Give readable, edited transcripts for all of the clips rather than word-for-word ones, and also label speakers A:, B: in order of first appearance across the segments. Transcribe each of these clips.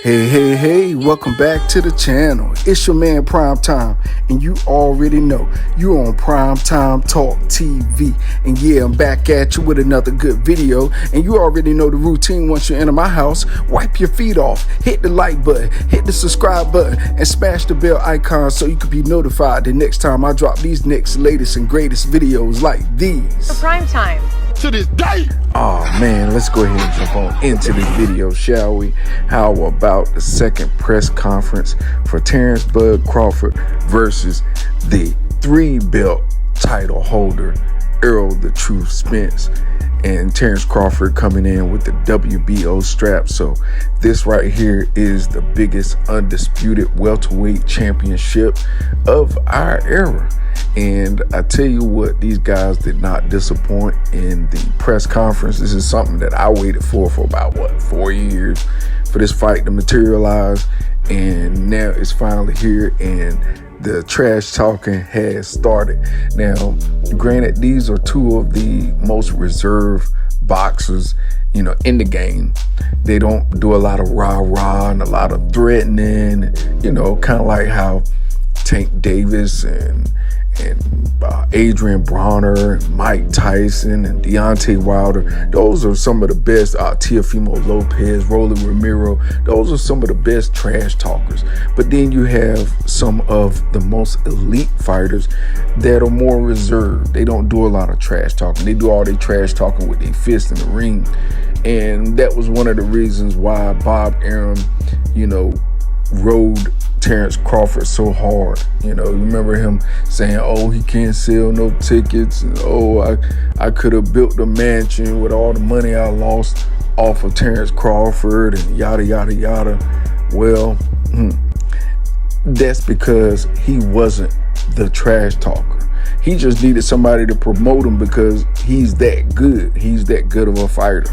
A: Hey, welcome back to the channel. It's your man Prime Time, and you already know you on PrimeTime Talk TV. And yeah, I'm back at you with another good video, and you already know the routine. Once you enter my house, wipe your feet off, hit the like button, hit the subscribe button, and smash the bell icon so you can be notified the next time I drop these next latest and greatest videos like these.
B: For Prime Time.
C: To this day.
A: Oh man, let's go ahead and jump on into this video, shall we? How about the second press conference for Terence Bud Crawford versus the 3-belt title holder, Errol the Truth Spence, and Terence Crawford coming in with the WBO strap. So this right here is the biggest undisputed welterweight championship of our era. And I tell you what, these guys did not disappoint in the press conference. This is something that I waited for about, 4 years for this fight to materialize. And now it's finally here, and the trash talking has started. Now, granted, these are two of the most reserved boxers, in the game. They don't do a lot of rah-rah and a lot of threatening, kind of like how Tank Davis and Adrian Bronner, and Mike Tyson, and Deontay Wilder. Those are some of the best. Teofimo Lopez, Rolly Romero. Those are some of the best trash talkers. But then you have some of the most elite fighters that are more reserved. They don't do a lot of trash talking. They do all their trash talking with their fists in the ring. And that was one of the reasons why Bob Arum, rode Terence Crawford so hard. You remember him saying, oh, he can't sell no tickets, and oh, I could have built a mansion with all the money I lost off of Terence Crawford, and yada yada yada. Well, that's because he wasn't the trash talker. He just needed somebody to promote him because he's that good. He's that good of a fighter.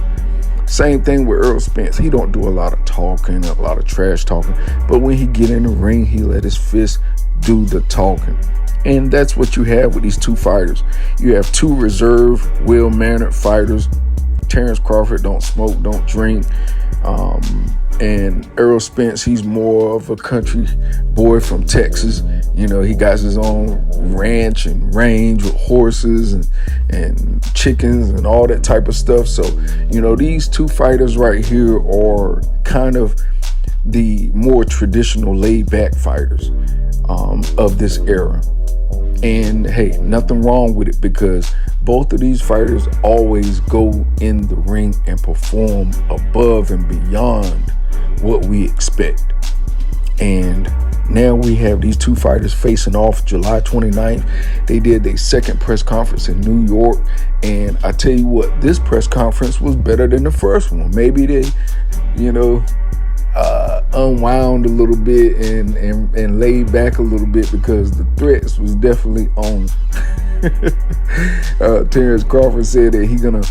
A: Same thing with Errol Spence. He don't do a lot of talking, a lot of trash talking, but when he get in the ring, he let his fist do the talking. And that's what you have with these two fighters. You have two reserved, well-mannered fighters. Terence Crawford don't smoke, don't drink. And Errol Spence, he's more of a country boy from Texas. He got his own ranch and range with horses and chickens and all that type of stuff. So, these two fighters right here are kind of the more traditional laid-back fighters of this era. And hey, nothing wrong with it, because both of these fighters always go in the ring and perform above and beyond what we expect. And now we have these two fighters facing off July 29th. They did their second press conference in New York, and I tell you what, this press conference was better than the first one. Maybe they, unwound a little bit and laid back a little bit, because the threats was definitely on. Terence Crawford said that he gonna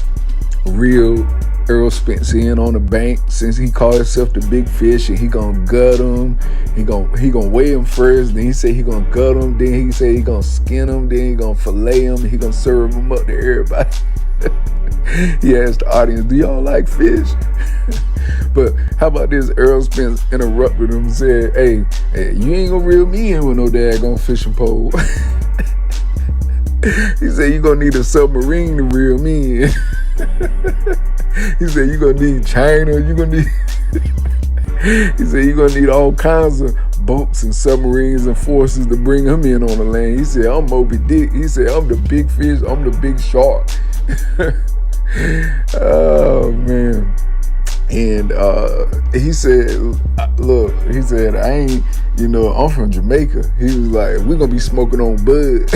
A: reel Errol Spence in on the bank, since he called himself the big fish, and he gonna gut him. He gonna weigh him first, then he said he gonna gut him, then he said he gonna skin him, then he gonna fillet him, he gonna serve him up to everybody. He asked the audience, do y'all like fish? But how about this? Errol Spence interrupted him and said, hey, you ain't gonna reel me in with no daggone fishing pole. He said, you gonna need a submarine to reel me in. He said, you gonna need China, he said, you gonna need all kinds of boats and submarines and forces to bring him in on the land. He said, I'm Moby Dick. He said, I'm the big fish, I'm the big shark. Oh man. And he said, look, he said, I ain't, I'm from Jamaica. He was like, we're gonna be smoking on bud.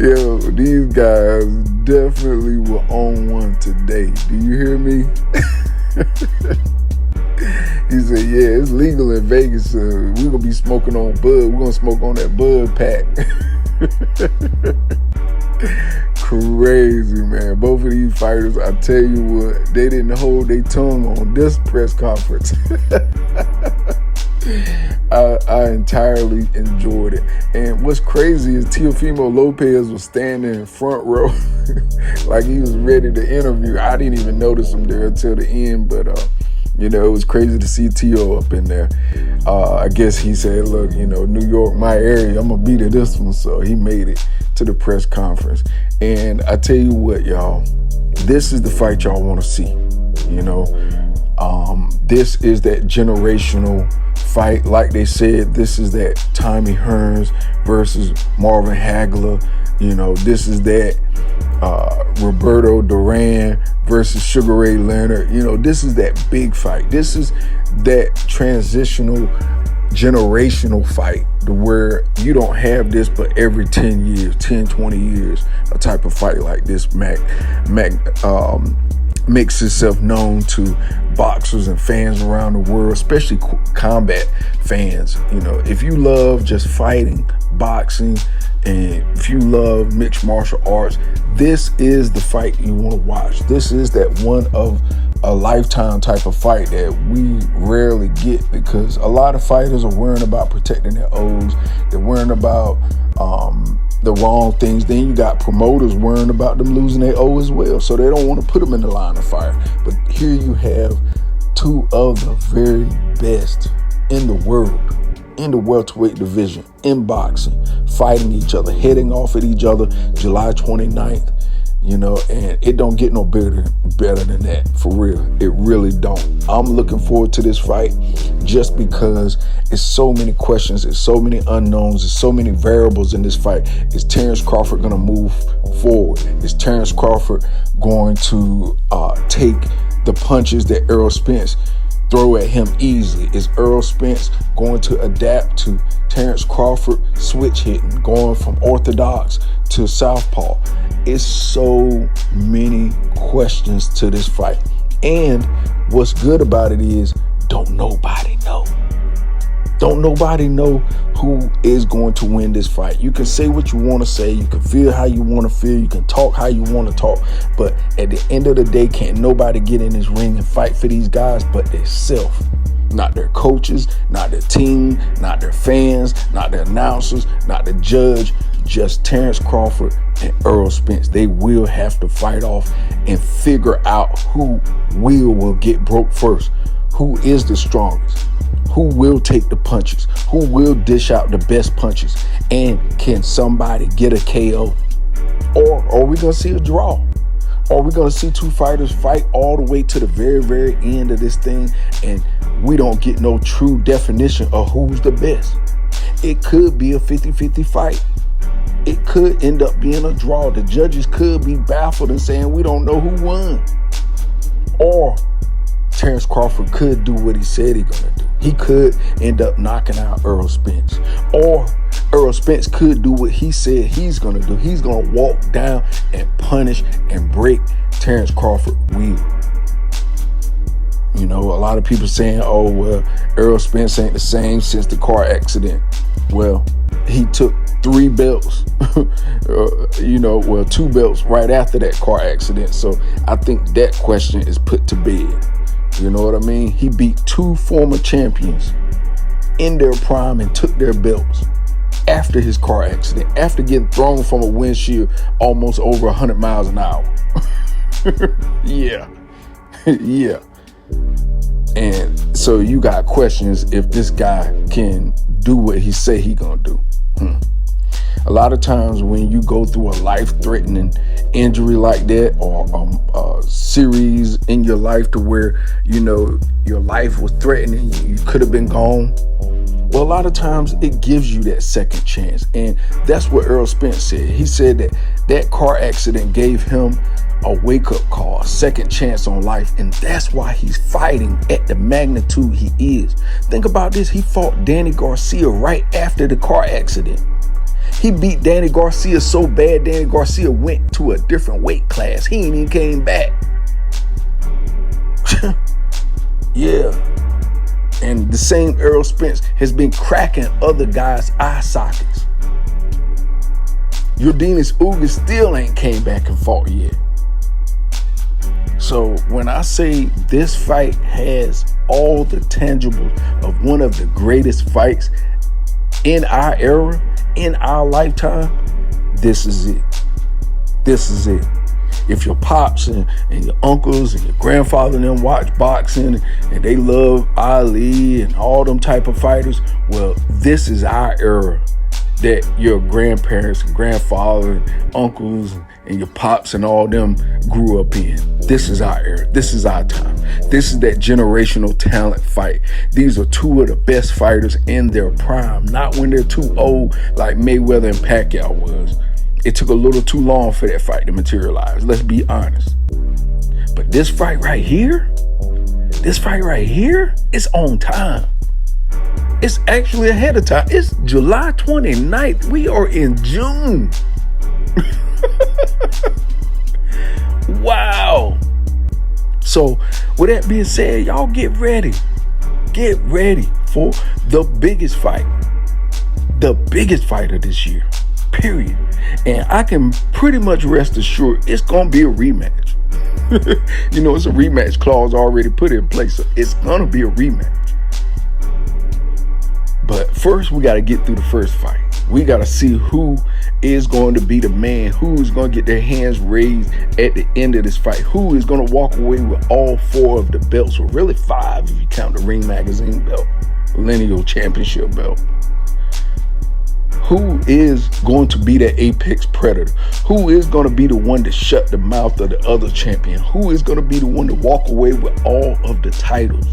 A: Yo, these guys definitely were on one today. Do you hear me? He said, yeah, it's legal in Vegas, so we're gonna be smoking on bud. We're gonna smoke on that bud pack. Crazy, man. Both of these fighters, I tell you what, they didn't hold their tongue on this press conference. I entirely enjoyed it. And what's crazy is Teofimo Lopez was standing in front row like he was ready to interview. I didn't even notice him there until the end, but it was crazy to see Tio up in there. I guess he said, look, New York, my area, I'm going to be to this one. So he made it to the press conference. And I tell you what, y'all, this is the fight y'all want to see. This is that generational fight. Like they said, this is that Tommy Hearns versus Marvin Hagler. This is that Roberto Duran versus Sugar Ray Leonard. This is that big fight. This is that transitional generational fight to where you don't have this but every 10 years, 10, 20 years, a type of fight like this makes itself known to boxers and fans around the world, especially combat fans. If you love just fighting, boxing, and if you love mixed martial arts, this is the fight you want to watch. This is that one of a lifetime type of fight that we rarely get, because a lot of fighters are worrying about protecting their O's. They're worrying about the wrong things. Then you got promoters worrying about them losing their O as well, so they don't want to put them in the line of fire. But here you have two of the very best in the world, in the welterweight division, in boxing, fighting each other, heading off at each other July 29th. And it don't get no better than that, for real. It really don't. I'm looking forward to this fight just because it's so many questions, it's so many unknowns, there's so many variables in this fight. Is Terence Crawford going to move forward? Is Terence Crawford going to take the punches that Errol Spence throw at him easily? Is Errol Spence going to adapt to Terence Crawford switch hitting, going from orthodox to southpaw? It's so many questions to this fight. And what's good about it is don't nobody know. Don't nobody know who is going to win this fight. You can say what you want to say. You can feel how you want to feel. You can talk how you want to talk. But at the end of the day, can't nobody get in this ring and fight for these guys but themselves. Not their coaches, not their team, not their fans, not their announcers, not the judge. Just Terence Crawford and Errol Spence. They will have to fight off and figure out who will get broke first. Who is the strongest? Who will take the punches? Who will dish out the best punches? And can somebody get a KO? Or are we going to see a draw? Are we going to see two fighters fight all the way to the very, very end of this thing and we don't get no true definition of who's the best? It could be a 50-50 fight. It could end up being a draw. The judges could be baffled and saying we don't know who won. Or Terence Crawford could do what he said he's going to do. He could end up knocking out Errol Spence. Or Errol Spence could do what he said he's going to do. He's going to walk down and punish and break Terence Crawford's will. A lot of people saying, oh, well, Errol Spence ain't the same since the car accident. Well, he took 3 belts, 2 belts right after that car accident. So I think that question is put to bed. You know what I mean? He beat 2 former champions in their prime and took their belts after his car accident, after getting thrown from a windshield almost over 100 miles an hour. Yeah. Yeah. And so you got questions if this guy can do what he say he gonna do. A lot of times when you go through a life-threatening injury like that, or a series in your life to where, your life was threatening, you could have been gone. Well, a lot of times it gives you that second chance. And that's what Errol Spence said. He said that car accident gave him a wake-up call, a second chance on life. And that's why he's fighting at the magnitude he is. Think about this. He fought Danny Garcia right after the car accident. He beat Danny Garcia so bad, Danny Garcia went to a different weight class. He ain't even came back. Yeah. And the same Errol Spence has been cracking other guys' eye sockets. Yordenis Ugas still ain't came back and fought yet. So when I say this fight has all the tangibles of one of the greatest fights in our era, in our lifetime, this is it. This is it. If your pops and your uncles and your grandfather and them watch boxing and they love Ali and all them type of fighters, well, this is our era that your grandparents and grandfather and uncles and your pops and all them grew up in. This is our era. This is our time. This is that generational talent fight. These are two of the best fighters in their prime, not when they're too old like Mayweather and Pacquiao was. It took a little too long for that fight to materialize. Let's be honest. But this fight right here, it's on time. It's actually ahead of time. It's July 29th. We are in June. Wow. So with that being said, y'all get ready. Get ready for the biggest fight. The biggest fight of this year. Period. And I can pretty much rest assured it's going to be a rematch. You know, it's a rematch clause already put in place. So it's going to be a rematch. But first, we got to get through the first fight. We got to see who is going to be the man, who is going to get their hands raised at the end of this fight, who is going to walk away with all 4 of the belts, or really 5 if you count the Ring Magazine belt, Lineal Championship belt. Who is going to be the apex predator? Who is going to be the one to shut the mouth of the other champion? Who is going to be the one to walk away with all of the titles?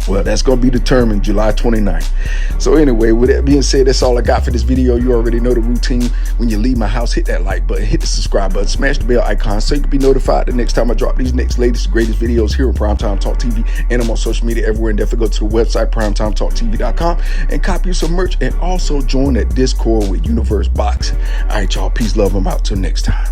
A: Well, that's going to be determined July 29th. So anyway, with that being said, that's all I got for this video. You already know the routine. When you leave my house, hit that like button, hit the subscribe button, smash the bell icon so you can be notified the next time I drop these next latest, greatest videos here on Primetime Talk TV. And I'm on social media everywhere. And definitely go to the website, PrimetimeTalkTV.com, and copy some merch. And also join that Discord with Universe Boxing. All right, y'all. Peace, love. I'm out. Till next time.